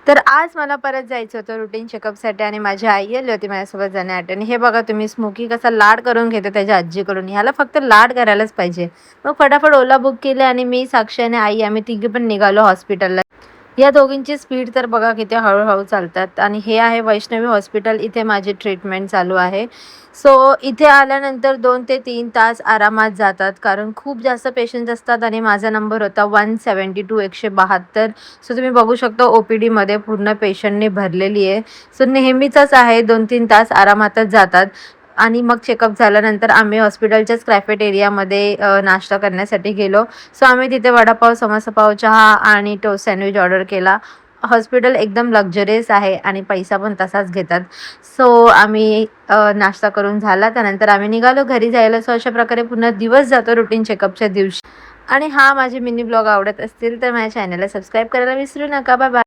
तर आज मला परत जायचं होतं रुटीन चेकअपसाठी आणि माझी आई आली होती माझ्यासोबत जाण्यासाठी आणि हे बघा तुम्ही स्मोकी कसा लाड करून घेतो त्याच्या आजीकडून. ह्याला फक्त लाड करायलाच पाहिजे. मग फटाफट ओला बुक केले आणि मी, साक्षी आणि आई आम्ही तिघी पण निघालो हॉस्पिटलला. या दोघींची स्पीड तर बघा किती हळू-हळू चालतात आणि हे आहे वैष्णवी हॉस्पिटल. इथे माझी ट्रीटमेंट चालू आहे. सो इथे आल्यानंतर 2 ते 3 तास आरामात जातात कारण खूप जास्त पेशंट्स असतात आणि माझा नंबर होता 172 172. सो तुम्ही बघू शकता ओ-पी-डीमध्ये पूर्ण पेशंटने भरलेली आहे. सो नेहमीचंच आहे 2-3 तास आरामातच जातात. आणि मग चेकअप झाल्यानंतर आम्ही हॉस्पिटलच्याच कॅफेटेरियामध्ये नाश्ता करण्यासाठी गेलो. सो आम्ही तिथे वडापाव, समोसापाव, चहा आणि टोस्ट सँडविच ऑर्डर केला. हॉस्पिटल एकदम लक्झरियस आहे आणि पैसा पण तसाच घेतात. सो आम्ही नाश्ता करून झाला. त्यानंतर आम्ही निघालो घरी जायला. सो अशा प्रकारे पुन्हा दिवस जातो रुटीन चेकअपच्या दिवशी. आणि हा माझे मिनी ब्लॉग आवडत असतील तर माझ्या चॅनलला सबस्क्राईब करायला विसरू नका. Bye bye.